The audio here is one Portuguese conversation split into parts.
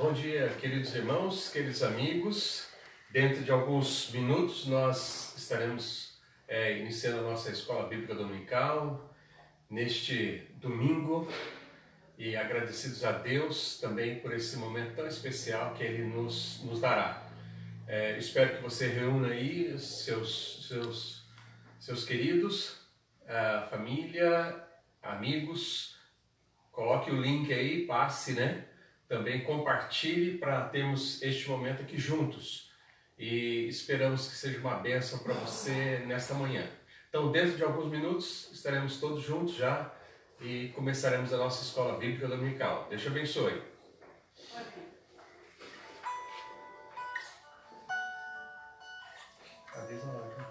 Bom dia, queridos irmãos, queridos amigos. Dentro de alguns minutos nós estaremos iniciando a nossa escola bíblica dominical neste domingo e agradecidos a Deus também por esse momento tão especial que Ele nos dará. Espero que você reúna aí seus queridos, família, amigos. Coloque o link aí, passe, né? Também compartilhe para termos este momento aqui juntos. E esperamos que seja uma bênção para você nesta manhã. Então, dentro de alguns minutos, estaremos todos juntos já e começaremos a nossa escola bíblica dominical. Deus te abençoe. Avisa lá, né?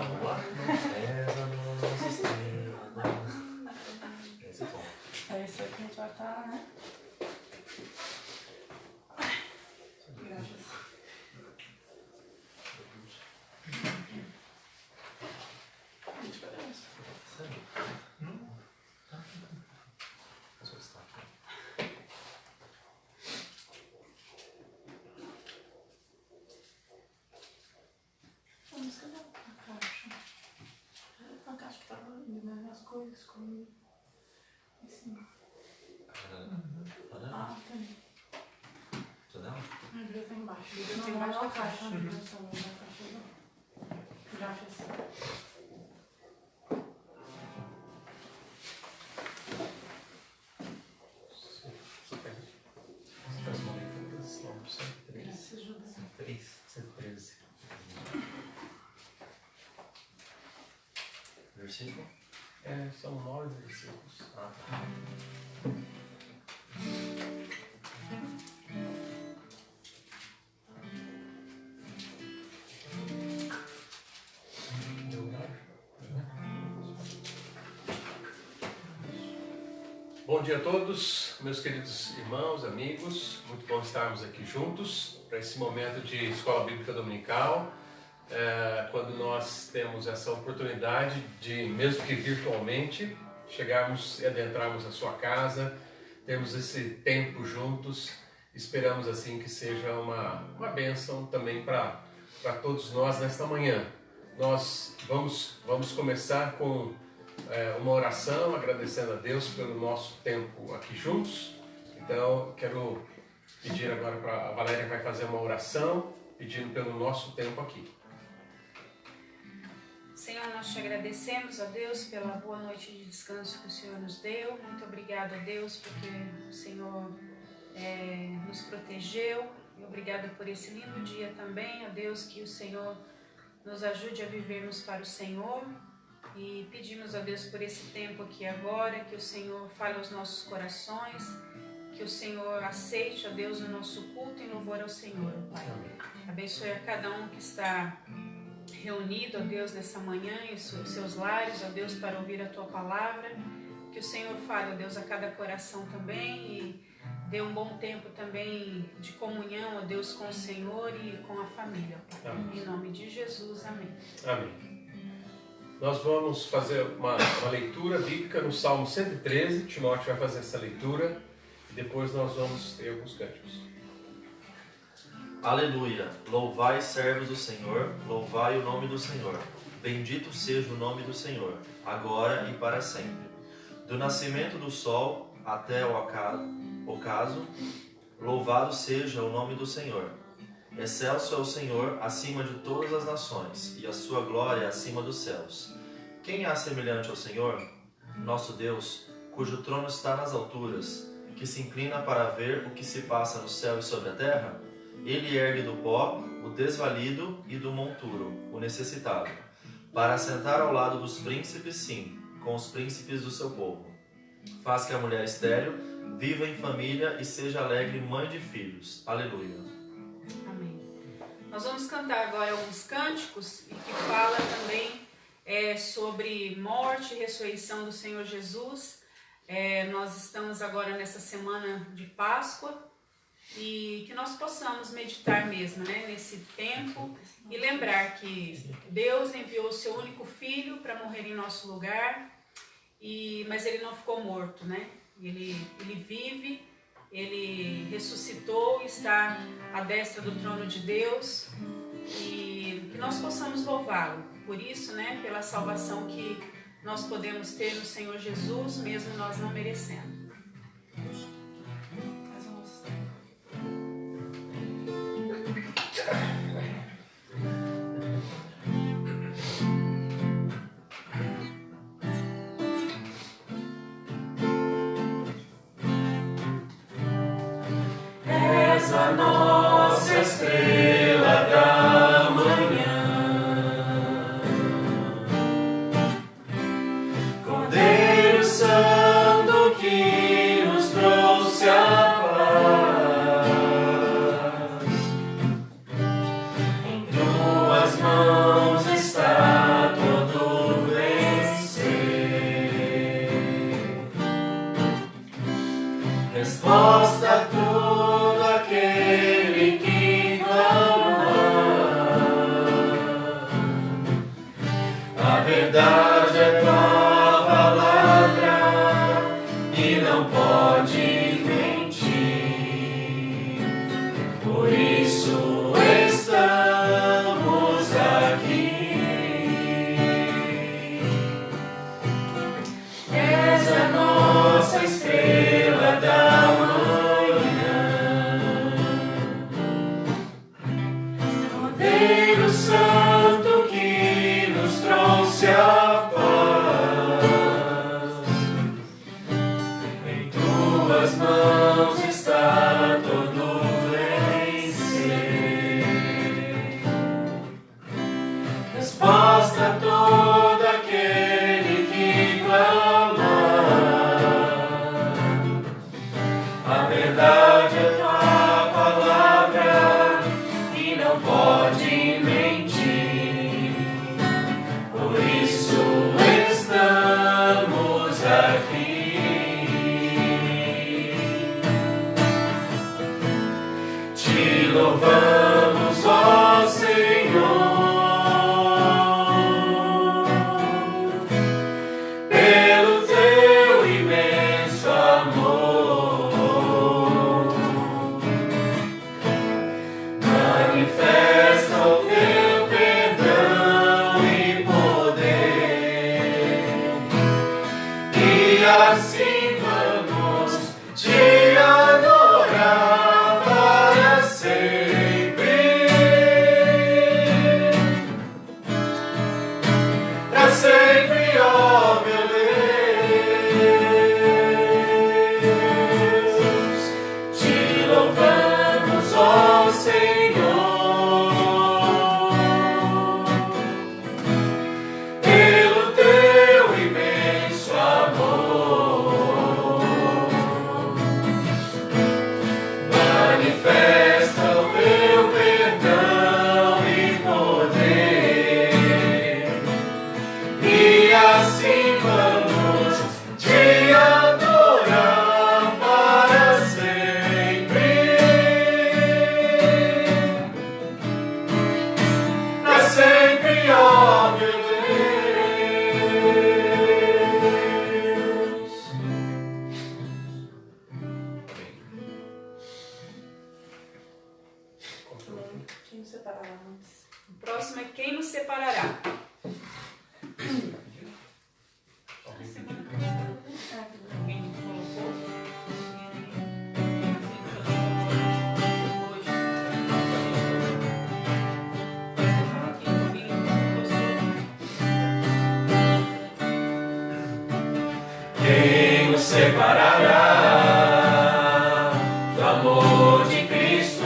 vamos lá? Pesa nossa estrela. Esse é bom. É isso aí que a gente vai estar, né? Graças. Que diferença. Sério? Tá. Só está aqui. Vamos cadê a caixa? A caixa que tava ali, né? As coisas comigo. Em cima. Ah, tem. Tá dela? A Bíblia tá embaixo. A Bíblia tá embaixo da caixa. Não, essa não é da caixa, não. Já fiz. Faz uma leitura, Salmo 113. Se ajuda. 113. Versículo? São 9 versículos. Ah, tá. Bom dia a todos, meus queridos irmãos, amigos. Muito bom estarmos aqui juntos para esse momento de Escola Bíblica Dominical, quando nós temos essa oportunidade de, mesmo que virtualmente, chegarmos e adentrarmos a sua casa, termos esse tempo juntos. Esperamos assim que seja uma bênção também para todos nós nesta manhã. Nós vamos começar com uma oração, agradecendo a Deus pelo nosso tempo aqui juntos. Então, quero pedir agora para a Valéria, que vai fazer uma oração, pedindo pelo nosso tempo aqui. Senhor, nós te agradecemos, ó Deus, pela boa noite de descanso que o Senhor nos deu. Muito obrigado, a Deus, porque o Senhor nos protegeu. E obrigada por esse lindo dia também, ó Deus, que o Senhor nos ajude a vivermos para o Senhor. E pedimos a Deus por esse tempo aqui agora, que o Senhor fale aos nossos corações, que o Senhor aceite, ó Deus, o nosso culto em louvor ao Senhor, Pai. Abençoe a cada um que está reunido, ó Deus, nessa manhã em seus lares, ó Deus, para ouvir a Tua palavra. Que o Senhor fale, ó Deus, a cada coração também e dê um bom tempo também de comunhão, ó Deus, com o Senhor e com a família, Pai. Amém. Em nome de Jesus, amém. Amém. Nós vamos fazer uma leitura bíblica no Salmo 113. Timóteo vai fazer essa leitura e depois nós vamos ter alguns cânticos. Aleluia! Louvai, servos do Senhor, louvai o nome do Senhor. Bendito seja o nome do Senhor, agora e para sempre. Do nascimento do sol até o ocaso, louvado seja o nome do Senhor. Excelso é o Senhor acima de todas as nações, e a sua glória acima dos céus. Quem há semelhante ao Senhor? Nosso Deus, cujo trono está nas alturas, que se inclina para ver o que se passa no céu e sobre a terra? Ele ergue do pó o desvalido e do monturo, o necessitado, para assentar ao lado dos príncipes, sim, com os príncipes do seu povo. Faz que a mulher estéril viva em família e seja alegre mãe de filhos. Aleluia. Amém. Nós vamos cantar agora alguns cânticos e que fala também sobre morte e ressurreição do Senhor Jesus. Nós estamos agora nessa semana de Páscoa e que nós possamos meditar mesmo, né, nesse tempo e lembrar que Deus enviou o seu único filho para morrer em nosso lugar, mas ele não ficou morto, né? Ele vive. Ele ressuscitou, está à destra do trono de Deus e que nós possamos louvá-lo. Por isso, né, pela salvação que nós podemos ter no Senhor Jesus, mesmo nós não merecendo. A nossa estrela da manhã, Cordeiro Santo que nos trouxe a paz, em tuas mãos está resposta a todo aquele que clama. A verdade é tua palavra e não pode mentir. Por isso estamos aqui. És a nossa estrela da manhã, Cordeiro Santo que nos trouxe a paz. Em tuas mãos está todo vencer. Resposta a todo aquele que clama. A verdade é tua palavra e não pode mentir. Por isso estamos aqui. Te louvamos, ó Senhor, pelo teu imenso amor. Manifesta o teu perdão e poder, e assim vamos te adorar para sempre. Para sempre, ó meu Deus, te louvamos, ó Senhor, pelo teu imenso amor. Manifesta o teu perdão e poder, e assim vamos te adorar para sempre. Para sempre, ó meu Deus. Quem nos separará antes? O próximo é quem nos separará. Alguém pediu? Alguém colocou? Quem nos separará do amor de Cristo?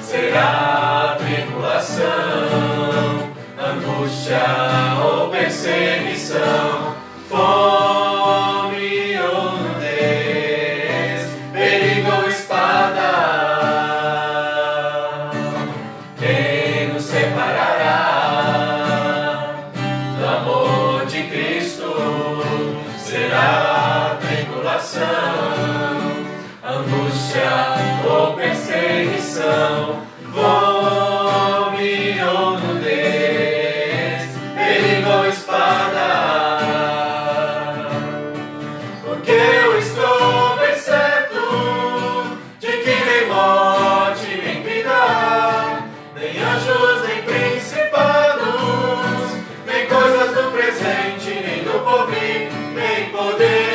Será a tribulação, angústia ou perseguição, fome ou nudez, perigo ou espada? Quem nos separará do amor de Cristo? Será a tribulação, angústia ou perseguição, fome ou nudez, perigo ou espada? Porque eu estou bem certo de que nem morte, nem vida, nem anjos, nem principados, nem coisas do presente, nem do porvir, nem poder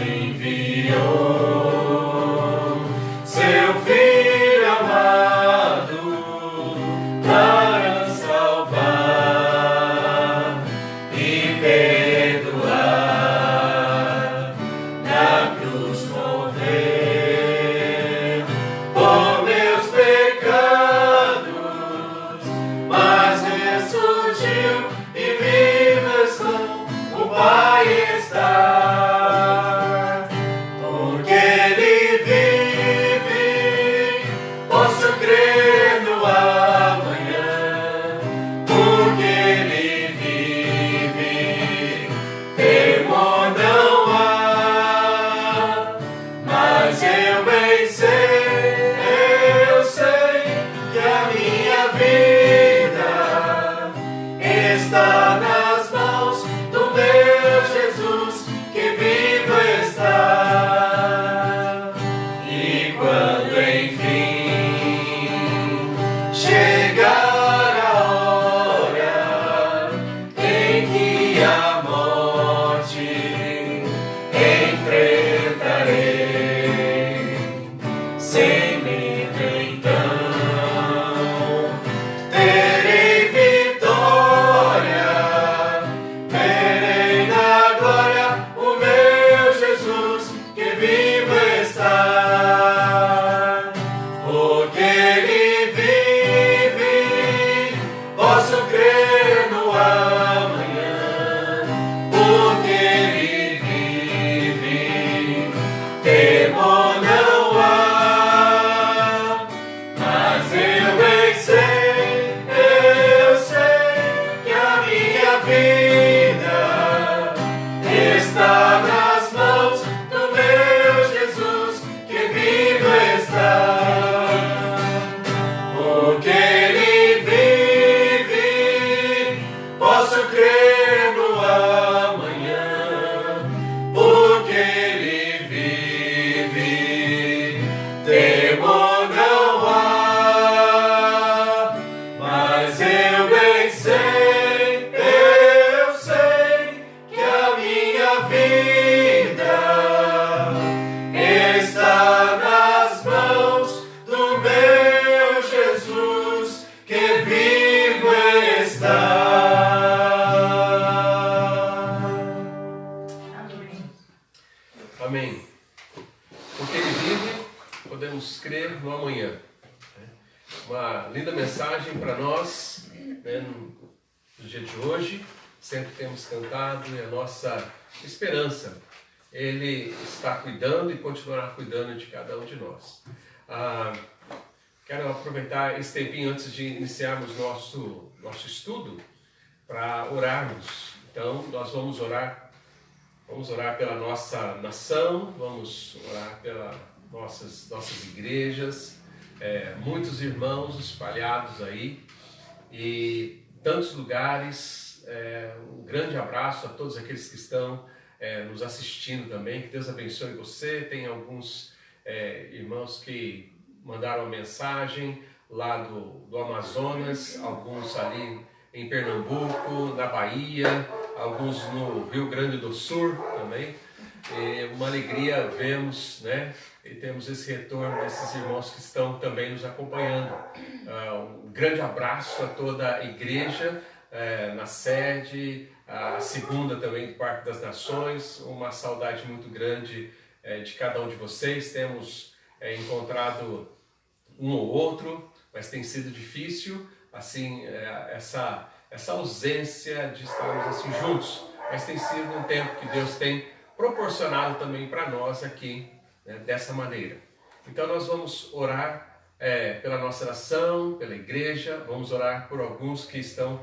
enviou seu Filho amado para nos salvar e perdoar. Na cruz morreu por meus pecados, mas ressurgiu e vivo estão. O Pai está. Está nas mãos do meu Jesus, que vivo está. E quando enfim chegar a hora em que a morte enfrentarei, sem medo então terei vitória. Verei na glória o meu Jesus, que vivo está. Porque Ele vive, posso crer no amanhã. Porque Ele vive, temor não há. Mas eu bem sei que a minha vida está nas mãos do meu Jesus, que vivo está. Porque Ele vive, posso crer no amanhã. Porque Ele vive, temor não há. Mas eu bem sei que a minha vida está nas mãos do meu Jesus, que vivo está. Amém. Amém. Porque Ele vive, podemos crer no amanhã. Uma linda mensagem para nós, né, no dia de hoje. Sempre temos cantado, e a nossa esperança. Ele está cuidando e continuará cuidando de cada um de nós. Quero aproveitar esse tempinho antes de iniciarmos nosso estudo para orarmos. Então, nós vamos orar pela nossa nação, vamos orar pelas nossas igrejas, muitos irmãos espalhados aí e tantos lugares. Um grande abraço a todos aqueles que estão nos assistindo também. Que Deus abençoe você. Tem alguns irmãos que mandaram uma mensagem lá do Amazonas, alguns ali em Pernambuco, na Bahia, alguns no Rio Grande do Sul também. Uma alegria vemos, né? E temos esse retorno desses irmãos que estão também nos acompanhando. Um grande abraço a toda a igreja na sede, a segunda também do Parque das Nações. Uma saudade muito grande de cada um de vocês. Temos encontrado um ou outro, mas tem sido difícil assim essa ausência de estarmos assim juntos. Mas tem sido um tempo que Deus tem proporcionado também para nós aqui, né, dessa maneira. Então nós vamos orar pela nossa nação, pela igreja. Vamos orar por alguns que estão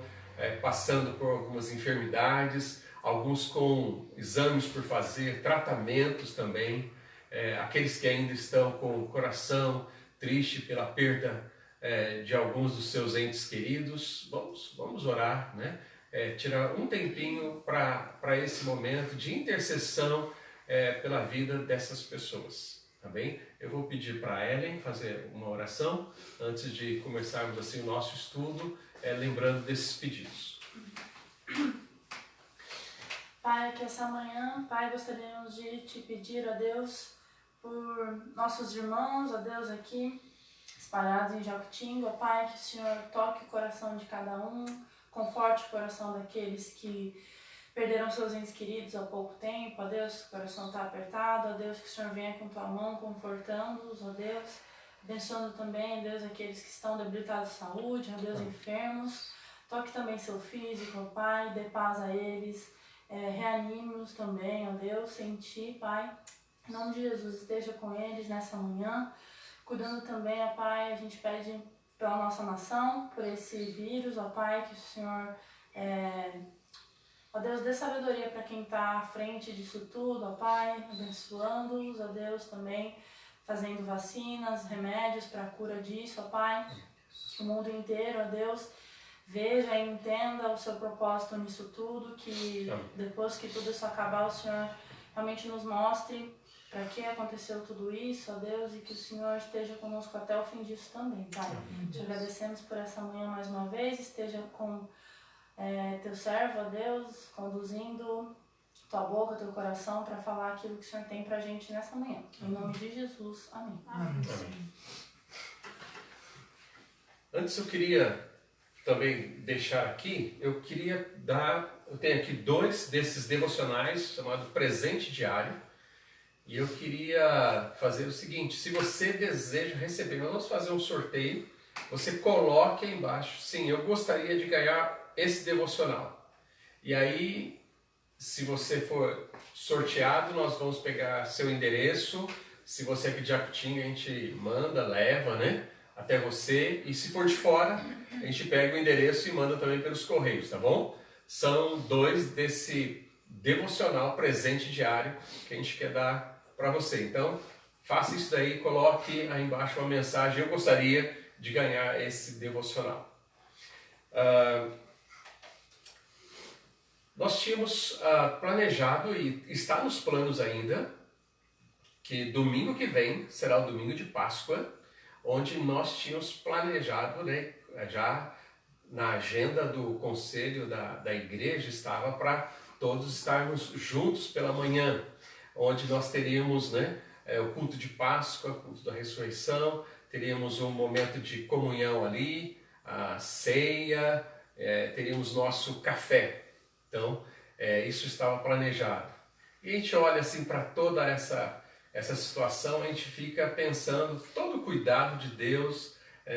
passando por algumas enfermidades, alguns com exames por fazer, tratamentos também, aqueles que ainda estão com o coração triste pela perda de alguns dos seus entes queridos. Vamos orar, né? Tirar um tempinho para esse momento de intercessão pela vida dessas pessoas, tá bem? Eu vou pedir para a Ellen fazer uma oração antes de começarmos assim o nosso estudo, lembrando desses pedidos. Pai, que essa manhã, Pai, gostaríamos de te pedir, ó Deus, por nossos irmãos, ó Deus, aqui, espalhados em Jacutinga, ó Pai, que o Senhor toque o coração de cada um, conforte o coração daqueles que perderam seus entes queridos há pouco tempo, ó Deus, que o coração está apertado, ó Deus, que o Senhor venha com tua mão, confortando-os, ó Deus, abençoando também, Deus, aqueles que estão debilitados de saúde, ó Deus, enfermos, toque também seu físico, ó Pai, dê paz a eles, reanime-os também, ó Deus, em Ti, Pai. Em nome de Jesus, esteja com eles nessa manhã. Cuidando também, ó Pai, a gente pede pela nossa nação, por esse vírus, ó Pai, que o Senhor, ó Deus, dê sabedoria para quem está à frente disso tudo, ó Pai, abençoando-os, ó Deus, também fazendo vacinas, remédios para a cura disso, ó Pai. Que o mundo inteiro, ó Deus, veja e entenda o seu propósito nisso tudo, que depois que tudo isso acabar, o Senhor realmente nos mostre para que aconteceu tudo isso, ó Deus, e que o Senhor esteja conosco até o fim disso também, Pai. Te agradecemos por essa manhã mais uma vez, esteja com teu servo, ó Deus, conduzindo tua boca, teu coração para falar aquilo que o Senhor tem pra gente nessa manhã. Em nome de Jesus, amém. Amém. Antes eu queria também deixar aqui, eu tenho aqui 2 desses devocionais chamado Presente Diário, e eu queria fazer o seguinte: se você deseja receber, nós vamos fazer um sorteio, você coloque aí embaixo, sim, eu gostaria de ganhar esse devocional. E aí, se você for sorteado, nós vamos pegar seu endereço, se você é aqui de Jacutinga, a gente manda, leva, né, até você, e se for de fora, a gente pega o endereço e manda também pelos correios, tá bom? São 2 desse devocional Presente Diário que a gente quer dar para você. Então, faça isso daí, coloque aí embaixo uma mensagem: eu gostaria de ganhar esse devocional. Nós tínhamos planejado, e está nos planos ainda, que domingo que vem será o domingo de Páscoa, onde nós tínhamos planejado, né, já na agenda do conselho da igreja estava para todos estarmos juntos pela manhã, onde nós teríamos, né, o culto de Páscoa, o culto da ressurreição, teríamos um momento de comunhão ali, a ceia, teríamos nosso café. Então, isso estava planejado. E a gente olha assim para toda essa situação, a gente fica pensando todo o cuidado de Deus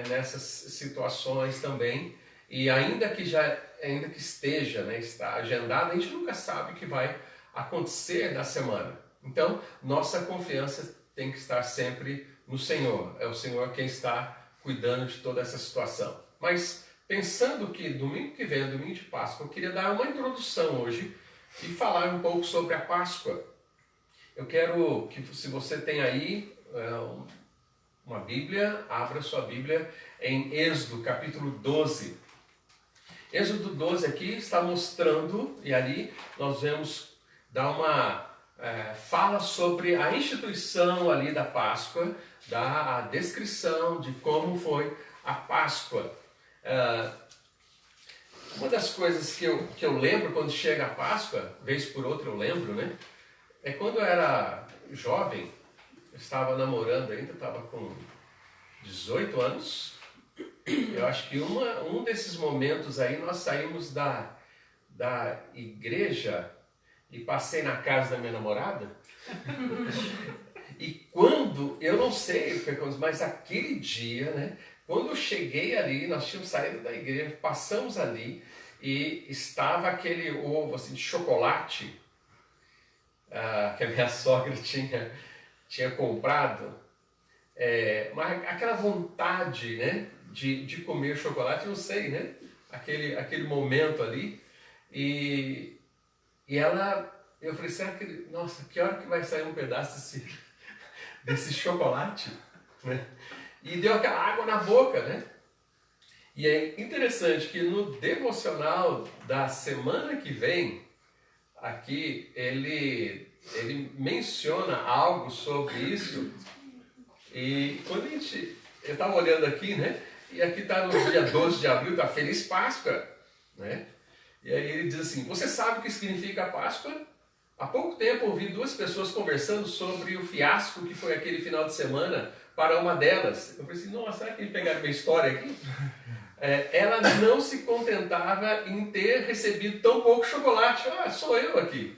nessas situações também. E ainda que esteja, né, está agendado, a gente nunca sabe o que vai acontecer na semana. Então, nossa confiança tem que estar sempre no Senhor. É o Senhor quem está cuidando de toda essa situação. Mas pensando que domingo que vem é domingo de Páscoa, eu queria dar uma introdução hoje e falar um pouco sobre a Páscoa. Eu quero que, se você tem aí uma Bíblia, abra sua Bíblia em Êxodo, capítulo 12. Êxodo 12 aqui está mostrando, e ali nós vemos dar uma fala sobre a instituição ali da Páscoa, dá a descrição de como foi a Páscoa. Uma das coisas que eu lembro quando chega a Páscoa, vez por outra eu lembro, né? É quando eu era jovem, eu estava namorando ainda, estava com 18 anos. Eu acho que um desses momentos aí nós saímos da igreja e passei na casa da minha namorada. E quando, eu não sei o que aconteceu, mas aquele dia, né? Quando eu cheguei ali, nós tínhamos saído da igreja, passamos ali e estava aquele ovo assim, de chocolate que a minha sogra tinha comprado. Mas aquela vontade, né, de comer chocolate, eu não sei, né? Aquele momento ali. E eu falei, será que, nossa, que hora que vai sair um pedaço desse chocolate, né? E deu aquela água na boca, né? E é interessante que no devocional da semana que vem, aqui, ele menciona algo sobre isso. E quando eu estava olhando aqui, né? E aqui está no dia 12 de abril, está Feliz Páscoa, né? E aí ele diz assim, você sabe o que significa a Páscoa? Há pouco tempo ouvi duas pessoas conversando sobre o fiasco que foi aquele final de semana para uma delas. Eu falei assim, nossa, será que eles pegaram minha história aqui? Ela não se contentava em ter recebido tão pouco chocolate. Ah, sou eu aqui.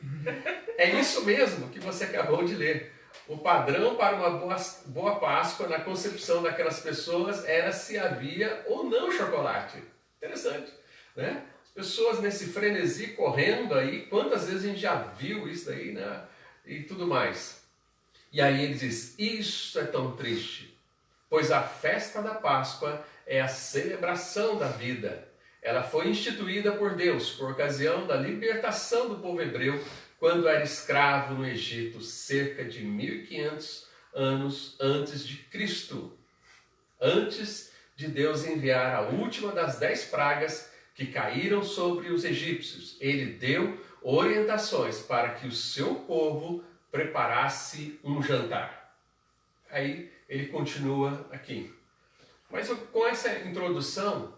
É isso mesmo que você acabou de ler. O padrão para uma boa Páscoa na concepção daquelas pessoas era se havia ou não chocolate. Interessante, né? As pessoas nesse frenesi correndo aí, quantas vezes a gente já viu isso aí, né? E tudo mais. E aí ele diz, isso é tão triste, pois a festa da Páscoa é a celebração da vida. Ela foi instituída por Deus por ocasião da libertação do povo hebreu quando era escravo no Egito, cerca de 1500 anos antes de Cristo. Antes de Deus enviar a última das 10 pragas que caíram sobre os egípcios, ele deu orientações para que o seu povo preparasse um jantar. Aí ele continua aqui. Mas com essa introdução,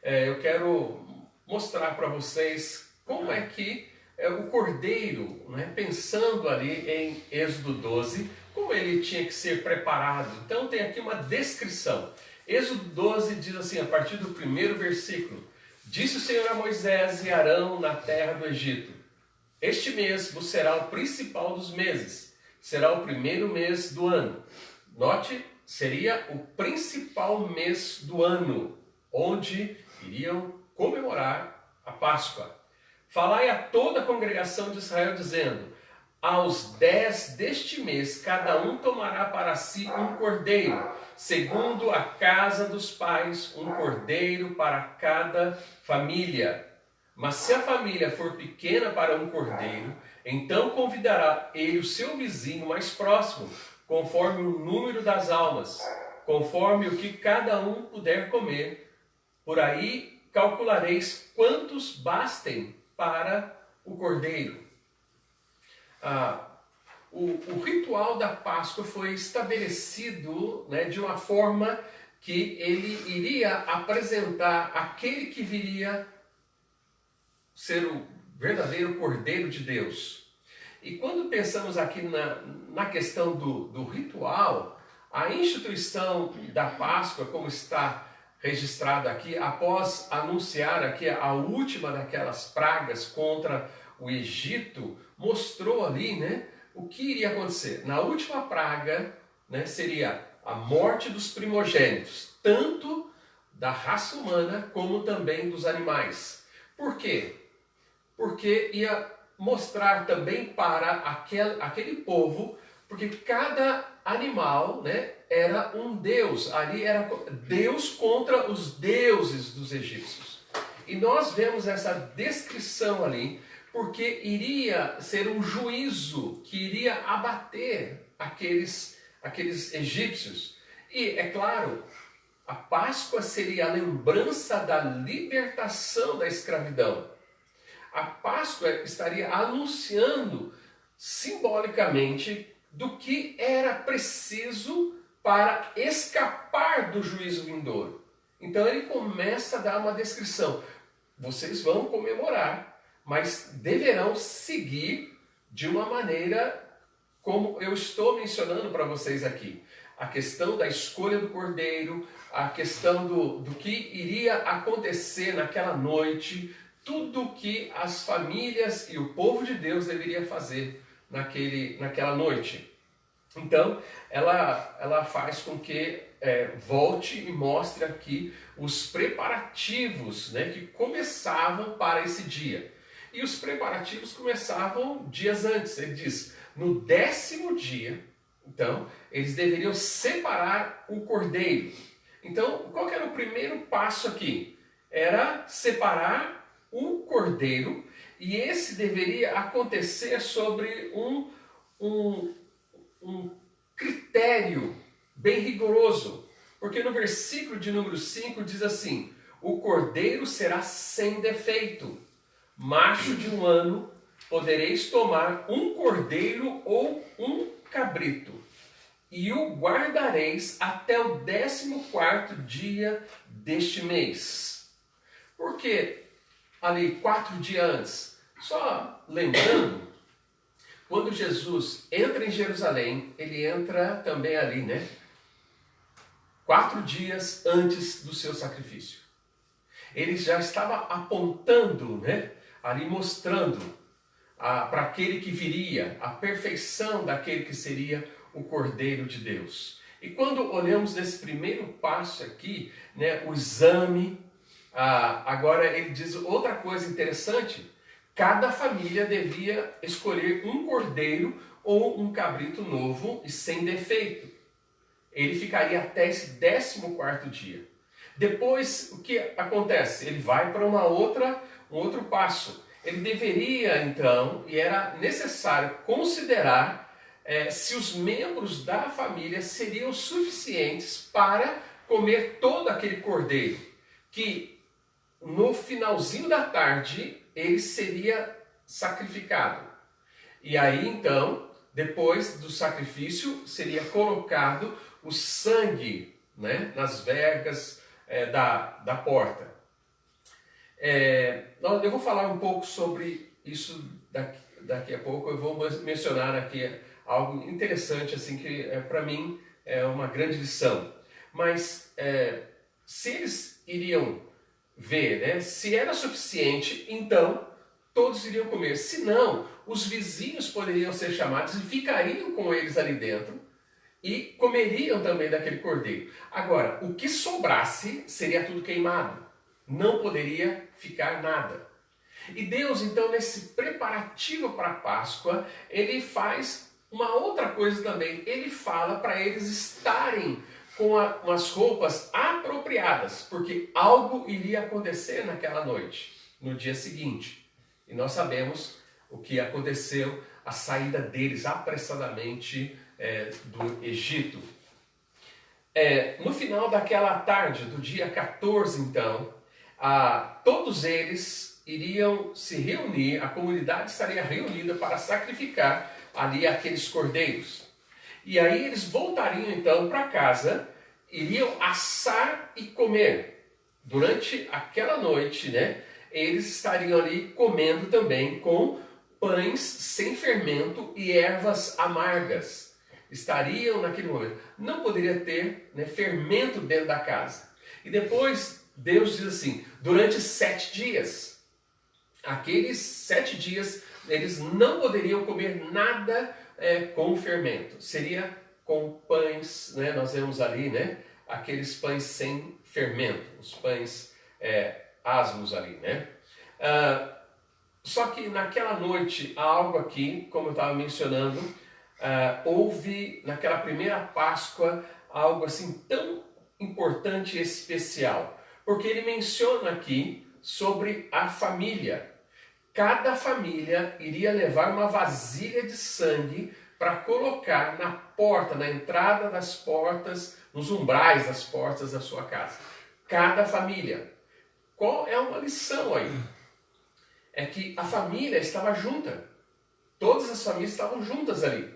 eu quero mostrar para vocês como é que o cordeiro, né, pensando ali em Êxodo 12, como ele tinha que ser preparado. Então tem aqui uma descrição. Êxodo 12 diz assim, a partir do primeiro versículo, disse o Senhor a Moisés e Arão na terra do Egito, este mês vos será o principal dos meses, será o primeiro mês do ano. Note, seria o principal mês do ano, onde iriam comemorar a Páscoa. Falai a toda a congregação de Israel, dizendo, aos 10 deste mês, cada um tomará para si um cordeiro, segundo a casa dos pais, um cordeiro para cada família. Mas se a família for pequena para um cordeiro, então convidará ele o seu vizinho mais próximo, conforme o número das almas, conforme o que cada um puder comer. Por aí calculareis quantos bastem para o cordeiro. O ritual da Páscoa foi estabelecido, né, de uma forma que ele iria apresentar aquele que viria ser o verdadeiro Cordeiro de Deus. E quando pensamos aqui na questão do ritual, a instituição da Páscoa, como está registrado aqui, após anunciar aqui a última daquelas pragas contra o Egito, mostrou ali, né, o que iria acontecer. Na última praga, né, seria a morte dos primogênitos, tanto da raça humana como também dos animais. Por quê? Porque ia mostrar também para aquele povo, porque cada animal, né, era um deus, ali era Deus contra os deuses dos egípcios. E nós vemos essa descrição ali, porque iria ser um juízo que iria abater aqueles egípcios. E, é claro, a Páscoa seria a lembrança da libertação da escravidão. A Páscoa estaria anunciando simbolicamente do que era preciso para escapar do juízo vindouro. Então ele começa a dar uma descrição. Vocês vão comemorar, mas deverão seguir de uma maneira como eu estou mencionando para vocês aqui. A questão da escolha do cordeiro, a questão do que iria acontecer naquela noite, tudo que as famílias e o povo de Deus deveria fazer naquela noite. Então, ela faz com que volte e mostre aqui os preparativos, né, que começavam para esse dia. E os preparativos começavam dias antes. Ele diz, no 10º dia, então, eles deveriam separar o cordeiro. Então, qual que era o primeiro passo aqui? Era separar o cordeiro, e esse deveria acontecer sobre um critério bem rigoroso, porque no versículo de número 5 diz assim, o cordeiro será sem defeito, macho de 1 ano, podereis tomar um cordeiro ou um cabrito, e o guardareis até o 14º dia deste mês. Por quê? ali 4 dias antes. Só lembrando, quando Jesus entra em Jerusalém, ele entra também ali, né? 4 dias antes do seu sacrifício. Ele já estava apontando, né? Ali mostrando para aquele que viria, a perfeição daquele que seria o Cordeiro de Deus. E quando olhamos nesse primeiro passo aqui, né, o exame, agora ele diz outra coisa interessante: cada família devia escolher um cordeiro ou um cabrito novo e sem defeito. Ele ficaria até esse 14º dia. Depois, o que acontece? Ele vai para um outro passo. Ele deveria, então, e era necessário considerar se os membros da família seriam suficientes para comer todo aquele cordeiro, que no finalzinho da tarde ele seria sacrificado. E aí, então, depois do sacrifício, seria colocado o sangue, né, nas vergas da porta. Eu vou falar um pouco sobre isso daqui a pouco. Eu vou mencionar aqui algo interessante, assim, que para mim é uma grande lição. Mas se eles iriam ver, né, se era suficiente, então todos iriam comer. Se não, os vizinhos poderiam ser chamados e ficariam com eles ali dentro e comeriam também daquele cordeiro. Agora, o que sobrasse seria tudo queimado. Não poderia ficar nada. E Deus, então, nesse preparativo para a Páscoa, ele faz uma outra coisa também. Ele fala para eles estarem com as roupas apropriadas, porque algo iria acontecer naquela noite, no dia seguinte. E nós sabemos o que aconteceu, a saída deles apressadamente do Egito. No final daquela tarde, do dia 14, então, todos eles iriam se reunir, a comunidade estaria reunida para sacrificar ali aqueles cordeiros. E aí eles voltariam então para casa, iriam assar e comer. Durante aquela noite, né, eles estariam ali comendo também com pães sem fermento e ervas amargas. Estariam naquele momento. Não poderia ter, né, fermento dentro da casa. E depois Deus diz assim, durante 7 dias, aqueles 7 dias, eles não poderiam comer nada com fermento. Seria com pães, né, nós vemos ali, né, aqueles pães sem fermento, os pães asmos ali, né. Só que naquela noite, há algo aqui, como eu estava mencionando, houve naquela primeira Páscoa algo assim tão importante e especial, porque ele menciona aqui sobre a família. Cada família iria levar uma vasilha de sangue para colocar na porta, na entrada das portas, nos umbrais das portas da sua casa. Cada família. Qual é uma lição aí? É que a família estava junta. Todas as famílias estavam juntas ali.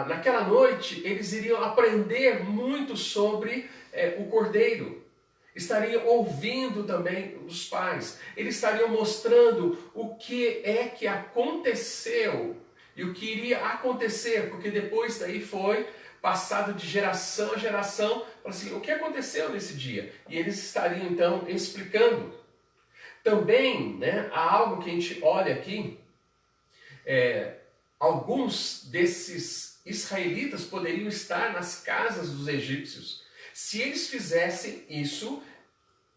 Naquela noite, eles iriam aprender muito sobre o cordeiro. Estariam ouvindo também os pais. Eles estariam mostrando o que é que aconteceu e o que iria acontecer, porque depois daí foi passado de geração a geração, assim, o que aconteceu nesse dia? E eles estariam então explicando. Também, né, há algo que a gente olha aqui, alguns desses israelitas poderiam estar nas casas dos egípcios. Se eles fizessem isso,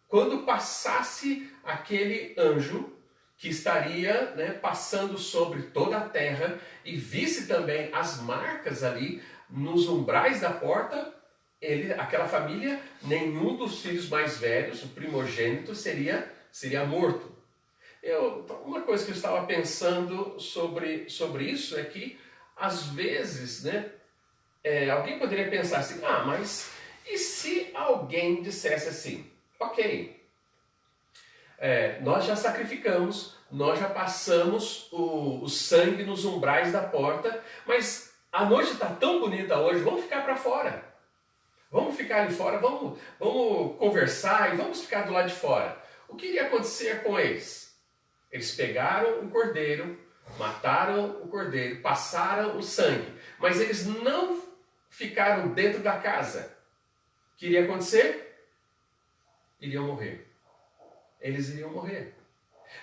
quando passasse aquele anjo que estaria, né, passando sobre toda a terra e visse também as marcas ali nos umbrais da porta, aquela família, nenhum dos filhos mais velhos, o primogênito, seria morto. Uma coisa que eu estava pensando sobre isso é que, às vezes, né, alguém poderia pensar assim, mas e se alguém dissesse assim, ok, nós já sacrificamos, nós já passamos o sangue nos umbrais da porta, mas a noite está tão bonita hoje, vamos ficar para fora. Vamos ficar ali fora, vamos conversar e vamos ficar do lado de fora. o que iria acontecer com eles? Eles pegaram o cordeiro, mataram o cordeiro, passaram o sangue, mas eles não ficaram dentro da casa. O que iria acontecer? Iriam morrer. Eles iriam morrer.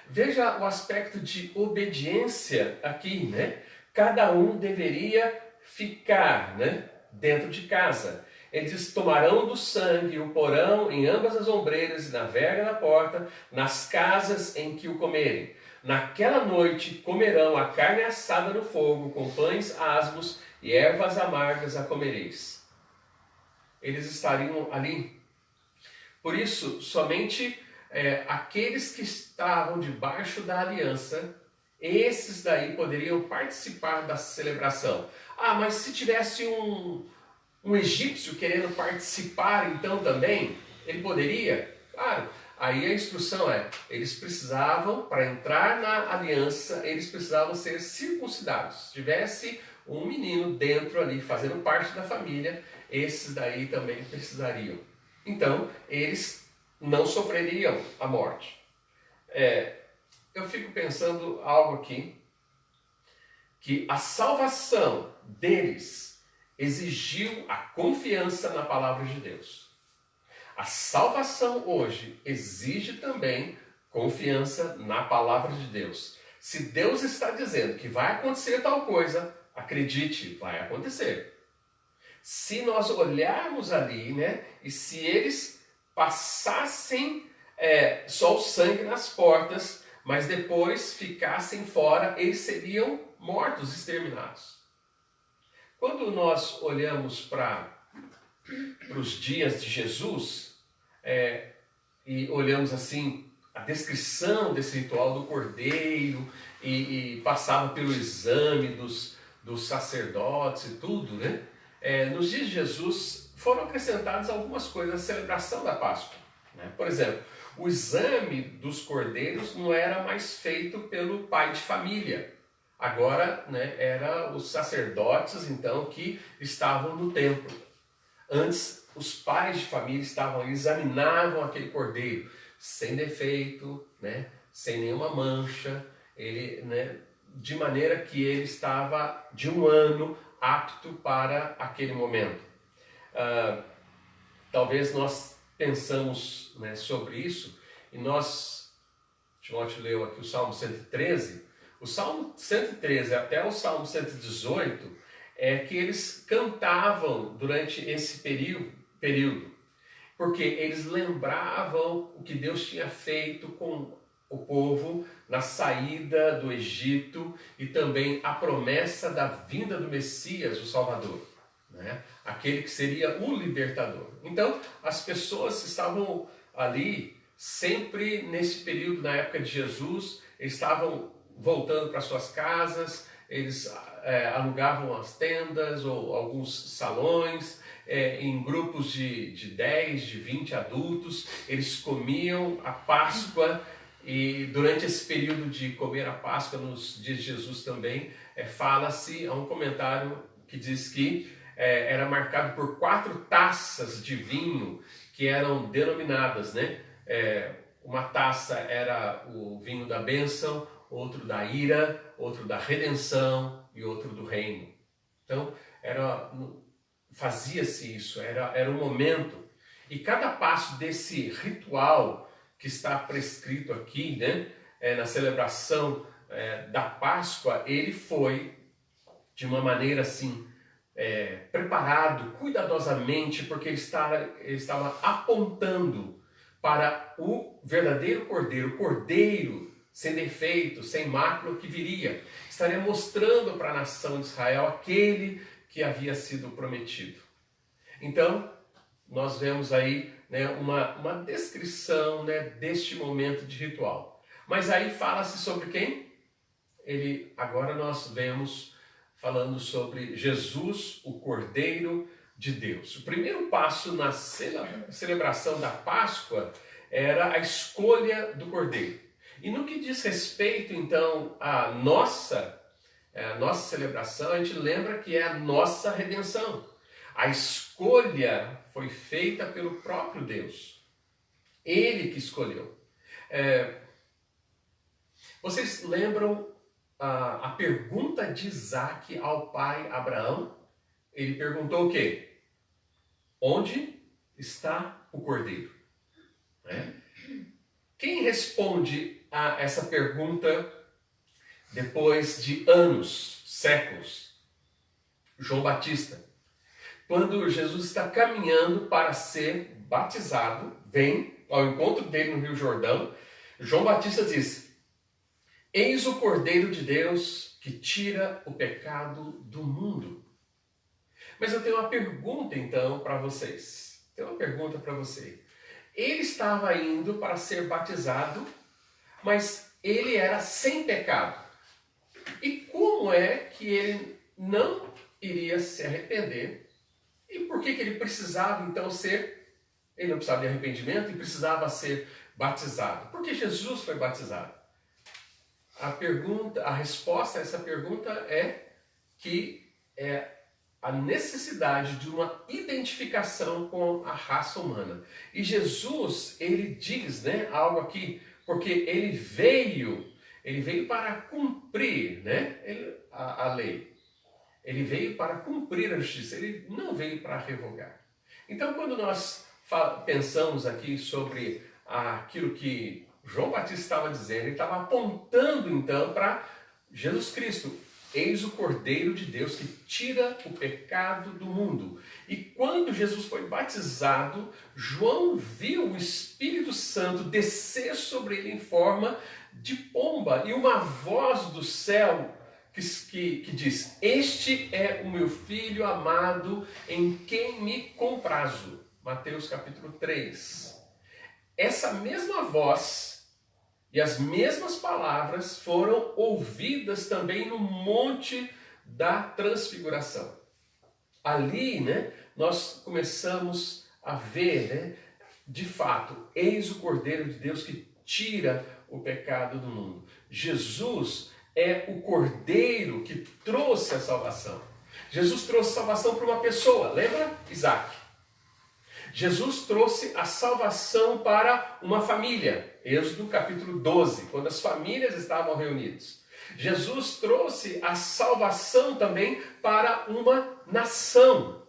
Veja o aspecto de obediência aqui, né? Cada um deveria ficar, né, dentro de casa. Eles tomarão do sangue e o porão em ambas as ombreiras e na verga da porta, nas casas em que o comerem. Naquela noite comerão a carne assada no fogo, com pães asmos e ervas amargas a comereis. Eles estariam ali. Por isso, somente aqueles que estavam debaixo da aliança, esses daí poderiam participar da celebração. Ah, mas se tivesse um egípcio querendo participar então também, ele poderia? Claro. Aí a instrução eles precisavam, para entrar na aliança, eles precisavam ser circuncidados. Se tivesse um menino dentro ali, fazendo parte da família, esses daí também precisariam. Então, eles não sofreriam a morte. Eu fico pensando algo aqui, que a salvação deles exigiu a confiança na palavra de Deus. A salvação hoje exige também confiança na palavra de Deus. Se Deus está dizendo que vai acontecer tal coisa, acredite, vai acontecer. Se nós olharmos ali, né, e se eles passassem só o sangue nas portas, mas depois ficassem fora, eles seriam mortos, exterminados. Quando nós olhamos para os dias de Jesus, e olhamos assim a descrição desse ritual do cordeiro, e passava pelo exame dos sacerdotes e tudo, né? Nos dias de Jesus foram acrescentadas algumas coisas na celebração da Páscoa, né? Por exemplo, o exame dos cordeiros não era mais feito pelo pai de família. Agora, né, era os sacerdotes, então, que estavam no templo. Antes, os pais de família examinavam aquele cordeiro, sem defeito, né, sem nenhuma mancha, de maneira que ele estava de 1 ano apto para aquele momento. Talvez nós pensamos, né, sobre isso, e Timóteo leu aqui o Salmo 113, o Salmo 113 até o Salmo 118 que eles cantavam durante esse período, porque eles lembravam o que Deus tinha feito com o povo na saída do Egito e também a promessa da vinda do Messias, o Salvador, né? Aquele que seria o libertador. Então, as pessoas estavam ali sempre nesse período, na época de Jesus, eles estavam voltando para suas casas, eles alugavam as tendas ou alguns salões, em grupos de 10, de 20 adultos, eles comiam a Páscoa. E durante esse período de comer a Páscoa, nos dias de Jesus também, fala-se, há um comentário que diz que era marcado por 4 taças de vinho que eram denominadas, né? Uma taça era o vinho da bênção, outro da ira, outro da redenção e outro do reino. Então, fazia-se isso, era um momento. E cada passo desse ritual que está prescrito aqui, né, na celebração da Páscoa, ele foi de uma maneira assim, preparado cuidadosamente, porque ele estava apontando para o verdadeiro cordeiro, o cordeiro sem defeito, sem mácula que viria. Estaria mostrando para a nação de Israel aquele que havia sido prometido. Então, nós vemos aí, né, uma descrição, né, deste momento de ritual. Mas aí fala-se sobre quem? Agora nós vemos falando sobre Jesus, o Cordeiro de Deus. O primeiro passo na celebração da Páscoa era a escolha do Cordeiro. E no que diz respeito, então, à nossa celebração, a gente lembra que é a nossa redenção. A escolha foi feita pelo próprio Deus. Ele que escolheu. Vocês lembram a pergunta de Isaac ao pai Abraão? Ele perguntou o quê? Onde está o cordeiro? Quem responde a essa pergunta depois de anos, séculos? João Batista. Quando Jesus está caminhando para ser batizado, vem ao encontro dele no Rio Jordão, João Batista diz: eis o Cordeiro de Deus que tira o pecado do mundo. Mas eu tenho uma pergunta então para vocês. Tenho uma pergunta para você. Ele estava indo para ser batizado, mas ele era sem pecado. E como é que ele não iria se arrepender? E por que ele precisava então ser... Ele não precisava de arrependimento e precisava ser batizado. Por que Jesus foi batizado? A resposta a essa pergunta é que é a necessidade de uma identificação com a raça humana. E Jesus, ele diz, algo aqui, porque ele veio para cumprir, a lei. Ele veio para cumprir a justiça, ele não veio para revogar. Então, quando nós pensamos aqui sobre aquilo que João Batista estava dizendo, ele estava apontando então para Jesus Cristo. Eis o Cordeiro de Deus que tira o pecado do mundo. E quando Jesus foi batizado, João viu o Espírito Santo descer sobre ele em forma de pomba. E uma voz do céu que diz: este é o meu Filho amado em quem me comprazo. Mateus capítulo 3. Essa mesma voz e as mesmas palavras foram ouvidas também no Monte da Transfiguração. Ali, nós começamos a ver, de fato, eis o Cordeiro de Deus que tira o pecado do mundo. Jesus é o Cordeiro que trouxe a salvação. Jesus trouxe salvação para uma pessoa, lembra? Isaac. Jesus trouxe a salvação para uma família. Êxodo capítulo 12, quando as famílias estavam reunidas. Jesus trouxe a salvação também para uma nação.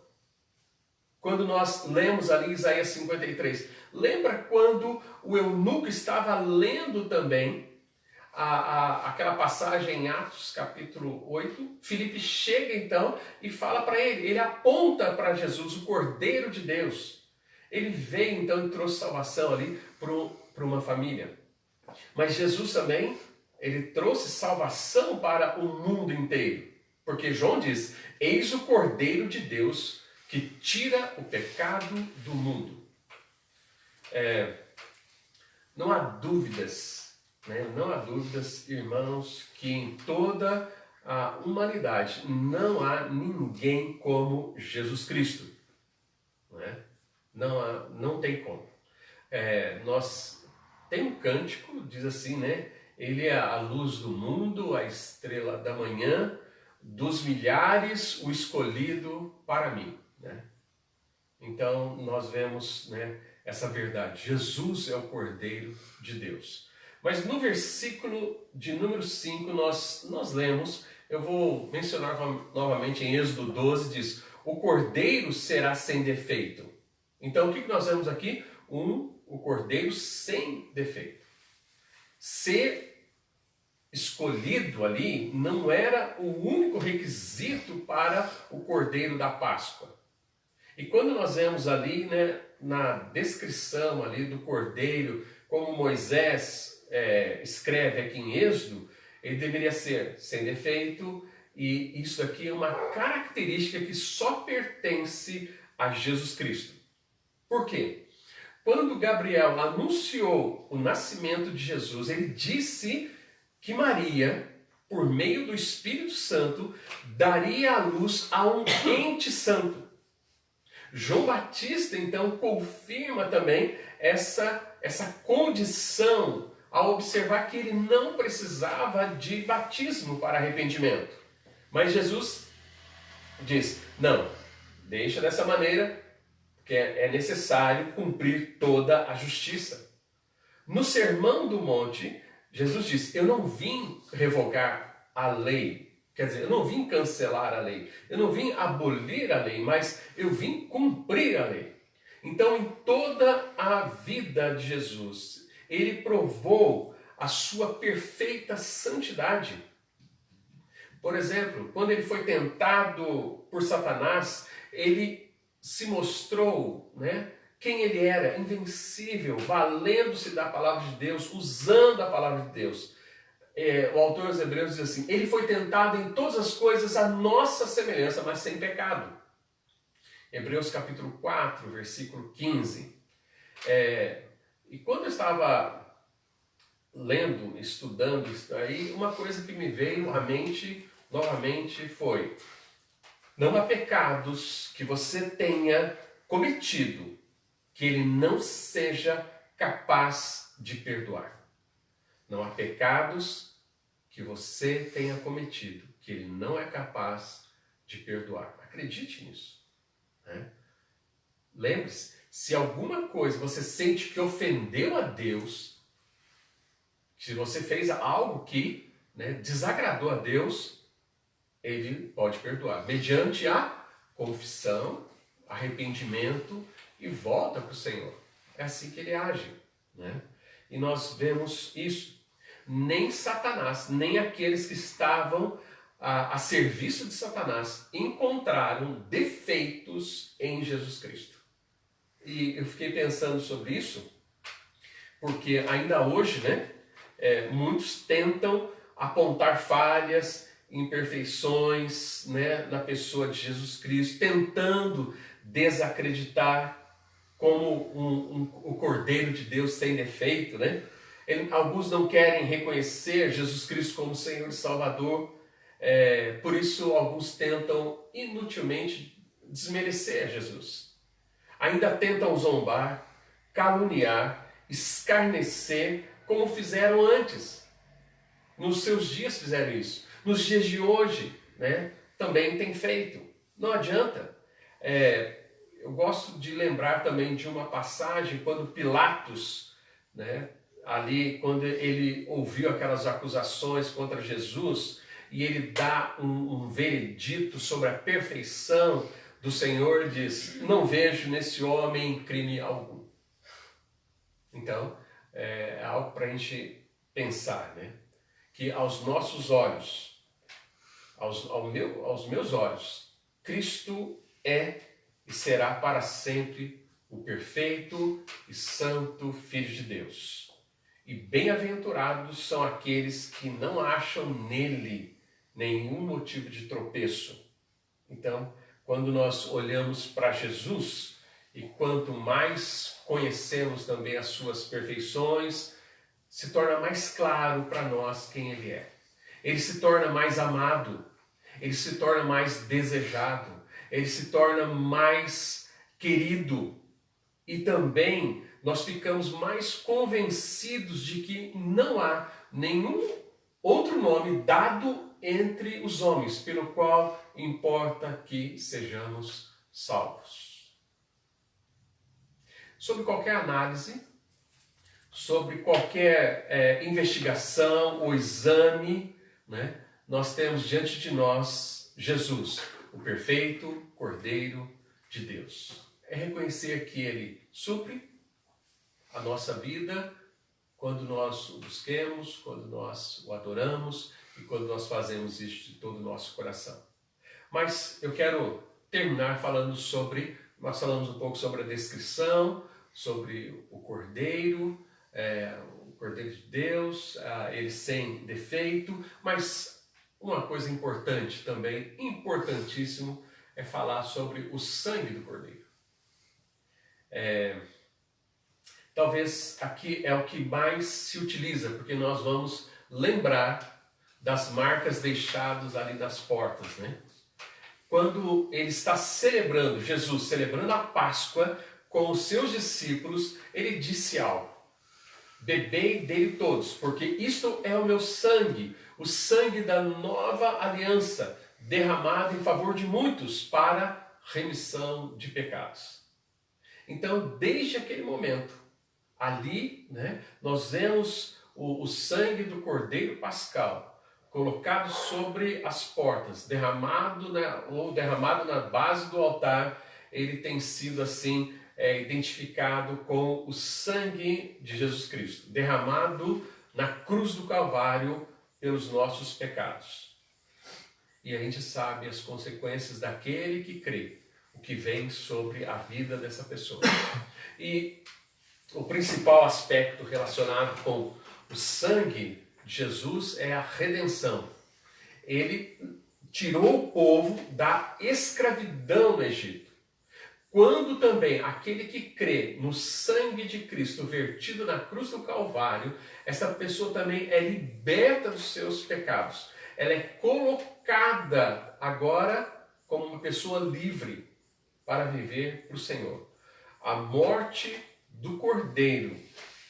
Quando nós lemos ali Isaías 53, lembra quando o eunuco estava lendo também aquela passagem em Atos capítulo 8? Filipe chega então e fala para ele aponta para Jesus, o Cordeiro de Deus. Ele veio então e trouxe salvação ali para uma família. Mas Jesus também, ele trouxe salvação para o mundo inteiro. Porque João diz: eis o Cordeiro de Deus que tira o pecado do mundo. Não há dúvidas, não há dúvidas, irmãos, que em toda a humanidade não há ninguém como Jesus Cristo. Não tem como. Tem um cântico, diz assim, ele é a luz do mundo, a estrela da manhã, dos milhares o escolhido para mim. Então nós vemos essa verdade. Jesus é o Cordeiro de Deus. Mas no versículo de número 5 nós lemos, eu vou mencionar novamente em Êxodo 12, diz: o Cordeiro será sem defeito. Então, o que nós vemos aqui? O Cordeiro sem defeito. Ser escolhido ali não era o único requisito para o Cordeiro da Páscoa. E quando nós vemos ali, na descrição ali do Cordeiro, como Moisés escreve aqui em Êxodo, ele deveria ser sem defeito, e isso aqui é uma característica que só pertence a Jesus Cristo. Por quê? Quando Gabriel anunciou o nascimento de Jesus, ele disse que Maria, por meio do Espírito Santo, daria à luz a um ente santo. João Batista, então, confirma também essa condição ao observar que ele não precisava de batismo para arrependimento. Mas Jesus diz: não, deixa dessa maneira, porque é necessário cumprir toda a justiça. No Sermão do Monte, Jesus disse, eu não vim revogar a lei. Quer dizer, eu não vim cancelar a lei. Eu não vim abolir a lei, mas eu vim cumprir a lei. Então, em toda a vida de Jesus, ele provou a sua perfeita santidade. Por exemplo, quando ele foi tentado por Satanás, ele se mostrou, quem ele era, invencível, valendo-se da palavra de Deus, usando a palavra de Deus. O autor dos Hebreus diz assim, ele foi tentado em todas as coisas à nossa semelhança, mas sem pecado. Hebreus capítulo 4, versículo 15. E quando eu estava lendo, estudando isso aí, uma coisa que me veio à mente novamente foi: não há pecados que você tenha cometido que ele não seja capaz de perdoar. Não há pecados que você tenha cometido que ele não é capaz de perdoar. Acredite nisso. Lembre-se, se alguma coisa você sente que ofendeu a Deus, se você fez algo que desagradou a Deus, ele pode perdoar, mediante a confissão, arrependimento e volta para o Senhor. É assim que ele age. E nós vemos isso. Nem Satanás, nem aqueles que estavam a serviço de Satanás encontraram defeitos em Jesus Cristo. E eu fiquei pensando sobre isso, porque ainda hoje, muitos tentam apontar falhas, imperfeições, na pessoa de Jesus Cristo, tentando desacreditar como o Cordeiro de Deus sem defeito, Alguns não querem reconhecer Jesus Cristo como Senhor e Salvador, por isso alguns tentam inutilmente desmerecer Jesus. Ainda tentam zombar, caluniar, escarnecer, como fizeram antes. Nos seus dias fizeram isso. Nos dias de hoje, também tem feito. Não adianta. Eu gosto de lembrar também de uma passagem quando Pilatos, ali quando ele ouviu aquelas acusações contra Jesus e ele dá um veredito sobre a perfeição do Senhor, diz, não vejo nesse homem crime algum. Então, é algo para a gente pensar, que aos nossos olhos, aos meus olhos, Cristo é e será para sempre o perfeito e santo Filho de Deus. E bem-aventurados são aqueles que não acham nele nenhum motivo de tropeço. Então, quando nós olhamos para Jesus, e quanto mais conhecemos também as suas perfeições, se torna mais claro para nós quem ele é. Ele se torna mais amado, ele se torna mais desejado, ele se torna mais querido. E também nós ficamos mais convencidos de que não há nenhum outro nome dado entre os homens pelo qual importa que sejamos salvos. Sobre qualquer análise, sobre qualquer investigação ou exame, nós temos diante de nós Jesus, o perfeito Cordeiro de Deus. É reconhecer que ele supre a nossa vida quando nós o busquemos, quando nós o adoramos e quando nós fazemos isso de todo o nosso coração. Mas eu quero terminar falando nós falamos um pouco sobre a descrição, sobre o Cordeiro de Deus, ele sem defeito, mas uma coisa importante também, importantíssimo, é falar sobre o sangue do Cordeiro. Talvez aqui é o que mais se utiliza, porque nós vamos lembrar das marcas deixadas ali nas portas, Quando ele está celebrando, Jesus celebrando a Páscoa com os seus discípulos, ele disse algo: bebei dele todos, porque isto é o meu sangue, o sangue da nova aliança, derramado em favor de muitos para remissão de pecados. Então, desde aquele momento, Ali, né, nós vemos o sangue do Cordeiro Pascal colocado sobre as portas, derramado na base do altar. Ele tem sido assim identificado com o sangue de Jesus Cristo, derramado na cruz do Calvário pelos nossos pecados. E a gente sabe as consequências daquele que crê, o que vem sobre a vida dessa pessoa. E o principal aspecto relacionado com o sangue de Jesus é a redenção. Ele tirou o povo da escravidão no Egito. Quando também aquele que crê no sangue de Cristo vertido na cruz do Calvário, essa pessoa também é liberta dos seus pecados. Ela é colocada agora como uma pessoa livre para viver para o Senhor. A morte do Cordeiro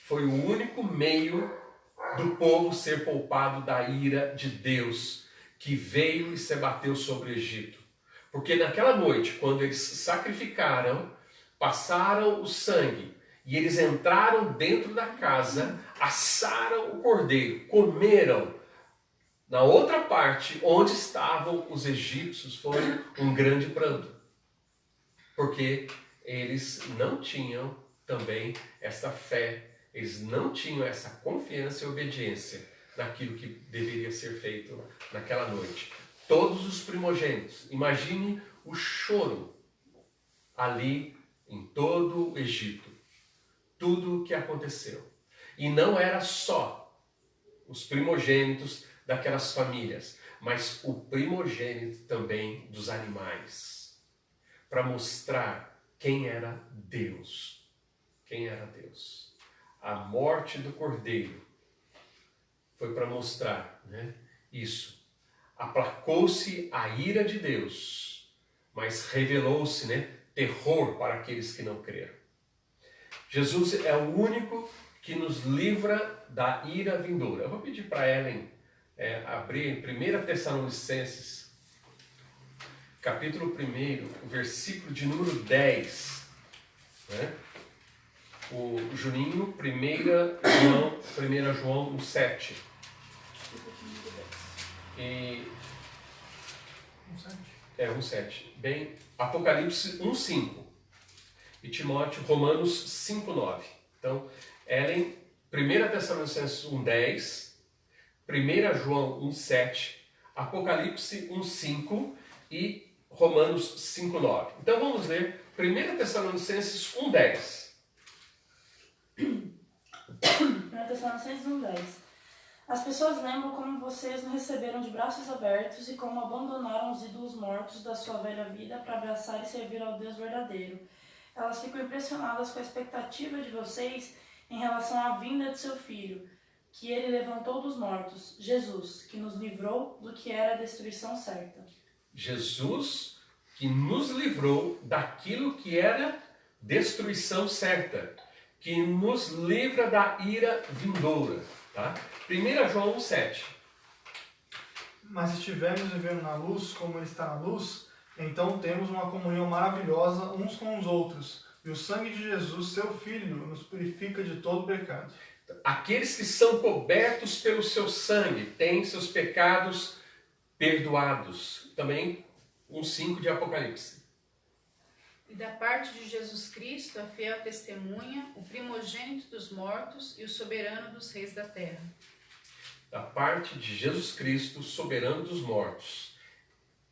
foi o único meio do povo ser poupado da ira de Deus que veio e se abateu sobre o Egito. Porque naquela noite, quando eles sacrificaram, passaram o sangue e eles entraram dentro da casa, assaram o cordeiro, comeram. Na outra parte, onde estavam os egípcios, foi um grande pranto. Porque eles não tinham também essa fé, eles não tinham essa confiança e obediência naquilo que deveria ser feito naquela noite. Todos os primogênitos, imagine o choro ali em todo o Egito. Tudo o que aconteceu. E não era só os primogênitos daquelas famílias, mas o primogênito também dos animais. Para mostrar quem era Deus. Quem era Deus. A morte do cordeiro foi para mostrar, né, isso. Aplacou-se a ira de Deus, mas revelou-se, né, terror para aqueles que não creram. Jesus é o único que nos livra da ira vindoura. Eu vou pedir para Ellen abrir em 1 Tessalonicenses, capítulo 1, versículo de número 10. Né? O Juninho, 1 João 1,7. E 1,7. Bem, Apocalipse 1,5. E Timóteo, Romanos 5,9. Então, Ellen, 1 Tessalonicenses 1,10, 1 João 1,7, Apocalipse 1,5 e Romanos 5,9. Então vamos ler 1 Tessalonicenses 1,10. 1 Tessalonicenses 1,10. As pessoas lembram como vocês nos receberam de braços abertos e como abandonaram os ídolos mortos da sua velha vida para abraçar e servir ao Deus verdadeiro. Elas ficam impressionadas com a expectativa de vocês em relação à vinda de seu Filho, que ele levantou dos mortos, Jesus, que nos livrou do que era a destruição certa. Jesus que nos livrou daquilo que era destruição certa, que nos livra da ira vindoura. Tá? 1 João 1,7. Mas se estivermos vivendo na luz, como Ele está na luz, então temos uma comunhão maravilhosa uns com os outros. E o sangue de Jesus, seu Filho, nos purifica de todo pecado. Aqueles que são cobertos pelo seu sangue têm seus pecados perdoados. Também 1,5 de Apocalipse. E da parte de Jesus Cristo, a fiel testemunha, o primogênito dos mortos e o soberano dos reis da terra. Da parte de Jesus Cristo, soberano dos mortos.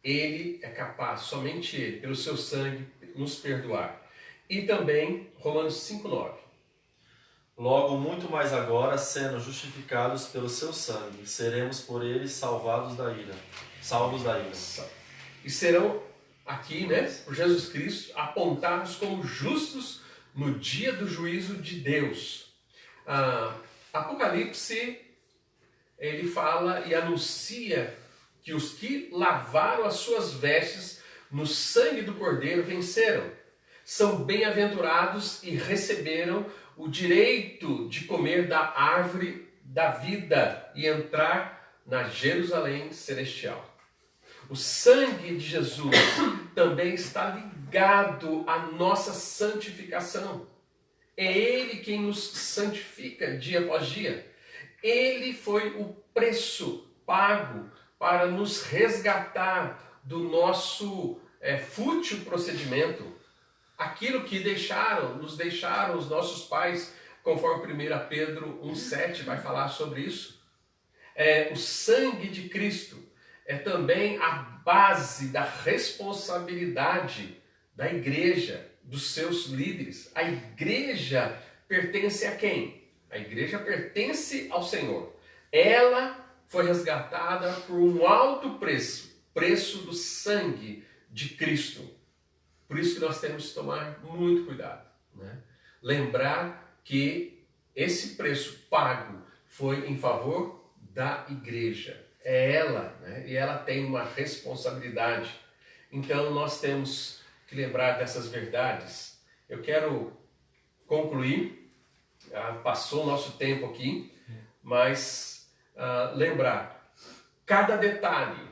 Ele é capaz, somente Ele, pelo seu sangue, nos perdoar. E também Romanos 5,9. Logo, muito mais agora, sendo justificados pelo seu sangue, seremos por ele salvos da ira. E serão aqui, né, por Jesus Cristo, apontados como justos no dia do juízo de Deus. Apocalipse, ele fala e anuncia que os que lavaram as suas vestes no sangue do Cordeiro venceram. São bem-aventurados e receberam o direito de comer da árvore da vida e entrar na Jerusalém celestial. O sangue de Jesus também está ligado à nossa santificação. É Ele quem nos santifica dia após dia. Ele foi o preço pago para nos resgatar do nosso fútil procedimento. Aquilo que nos deixaram os nossos pais, conforme 1 Pedro 1,7 vai falar sobre isso. O sangue de Cristo é também a base da responsabilidade da igreja, dos seus líderes. A igreja pertence a quem? A igreja pertence ao Senhor. Ela foi resgatada por um alto preço, preço do sangue de Cristo. Por isso que nós temos que tomar muito cuidado, né? Lembrar que esse preço pago foi em favor da igreja. É ela, né? E ela tem uma responsabilidade. Então nós temos que lembrar dessas verdades. Eu quero concluir, passou o nosso tempo aqui, mas lembrar cada detalhe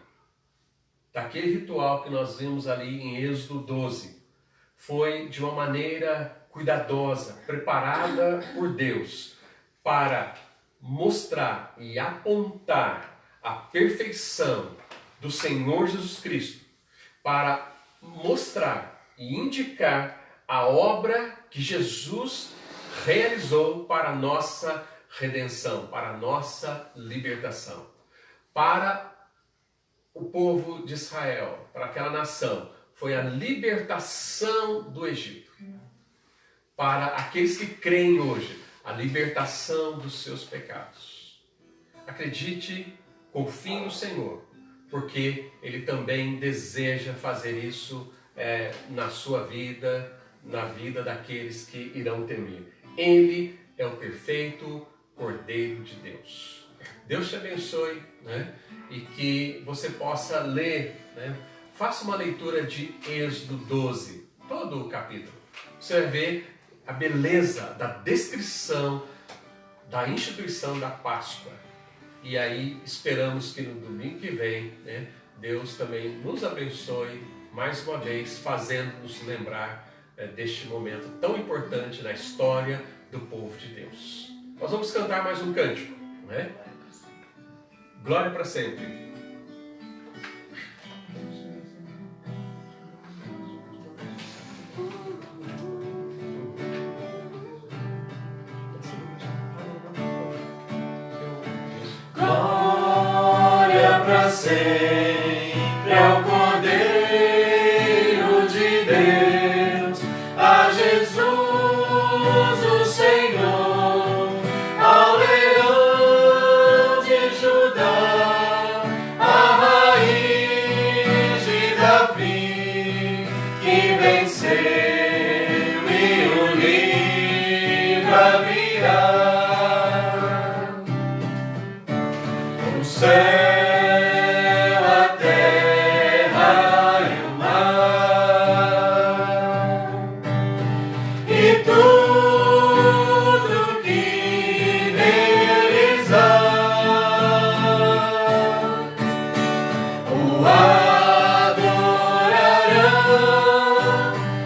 daquele ritual que nós vimos ali em Êxodo 12 foi de uma maneira cuidadosa, preparada por Deus para mostrar e apontar a perfeição do Senhor Jesus Cristo, para mostrar e indicar a obra que Jesus realizou para a nossa redenção, para a nossa libertação. Para o povo de Israel, para aquela nação, foi a libertação do Egito. Para aqueles que creem hoje, a libertação dos seus pecados. Acredite, confie no Senhor, porque Ele também deseja fazer isso na sua vida, na vida daqueles que irão temer. Ele é o perfeito Cordeiro de Deus. Deus te abençoe, né? E que você possa ler, né? Faça uma leitura de Êxodo 12, todo o capítulo. Você vai ver a beleza da descrição da instituição da Páscoa. E aí esperamos que no domingo que vem, né, Deus também nos abençoe mais uma vez, fazendo-nos lembrar deste momento tão importante na história do povo de Deus. Nós vamos cantar mais um cântico, né? Glória para sempre. Glória para sempre ao Cordeiro de Deus, a Jesus o Senhor, ao Leão de Judá, a raiz de Davi, que venceu e o livro abrirá. O céu, a terra e o mar, e tudo que neles há, o adorarão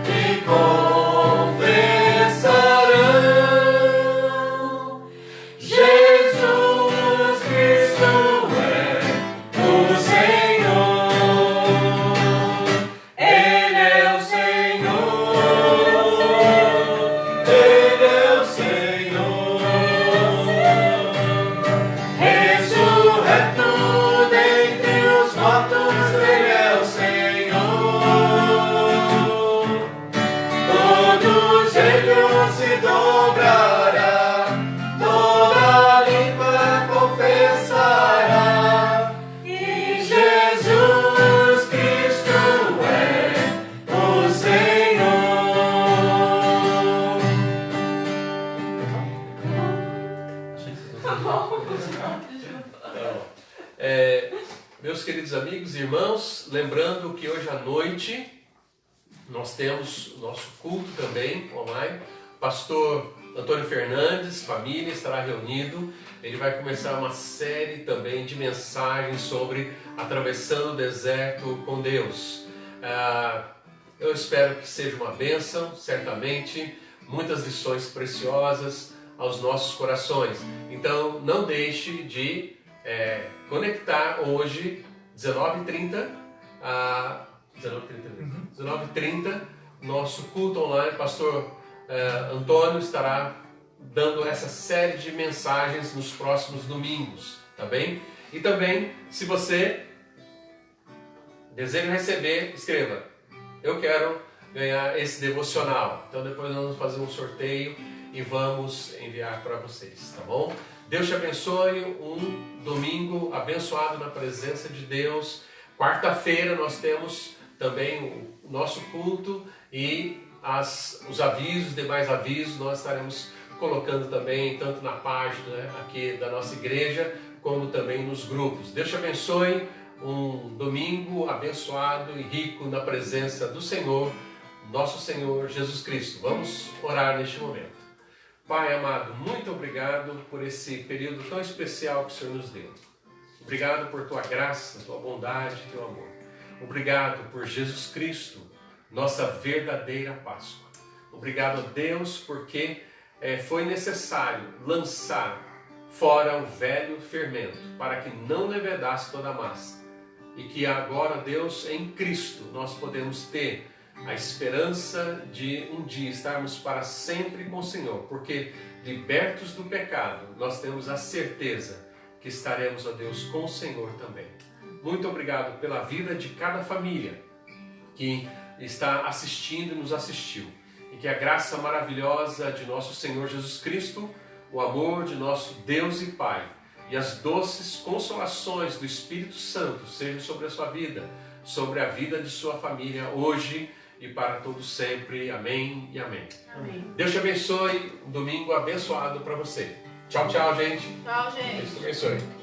e confessarão: Jesus Cristo é o Senhor. Ele é o Senhor. Ele é o Senhor. Ressurreto dentre os mortos, Ele é o Senhor. Todo joelho se dobrará, toda língua confessará que Jesus Cristo é o Senhor. Meus queridos amigos e irmãos, lembrando que hoje à noite nós temos o nosso culto também online. Pastor Antônio Fernandes, família, estará reunido. Ele vai começar uma série também de mensagens sobre atravessando o deserto com Deus. Eu espero que seja uma bênção, certamente, muitas lições preciosas aos nossos corações. Então não deixe de conectar hoje, 19h30, 19h30, nosso culto online. Pastor Antônio estará dando essa série de mensagens nos próximos domingos, tá bem? E também, se você deseja receber, escreva: eu quero ganhar esse devocional. Então depois nós vamos fazer um sorteio e vamos enviar para vocês, tá bom? Deus te abençoe, um domingo abençoado na presença de Deus. Quarta-feira nós temos também o nosso culto e os avisos, demais avisos, nós estaremos colocando também, tanto na página aqui da nossa igreja, como também nos grupos. Deus te abençoe, um domingo abençoado e rico na presença do Senhor, nosso Senhor Jesus Cristo. Vamos orar neste momento. Pai amado, muito obrigado por esse período tão especial que o Senhor nos deu. Obrigado por tua graça, tua bondade, teu amor. Obrigado por Jesus Cristo, nossa verdadeira Páscoa. Obrigado, Deus, porque foi necessário lançar fora o velho fermento, para que não levedasse toda a massa. E que agora, Deus, em Cristo, nós podemos ter a esperança de um dia estarmos para sempre com o Senhor, porque libertos do pecado, nós temos a certeza que estaremos, ó Deus, com o Senhor também. Muito obrigado pela vida de cada família que está assistindo e nos assistiu. E que a graça maravilhosa de nosso Senhor Jesus Cristo, o amor de nosso Deus e Pai e as doces consolações do Espírito Santo sejam sobre a sua vida, sobre a vida de sua família, hoje e para todos sempre. Amém e amém. Amém. Deus te abençoe, um domingo abençoado para você. Tchau, tchau, gente. Tchau, gente. Deus te abençoe.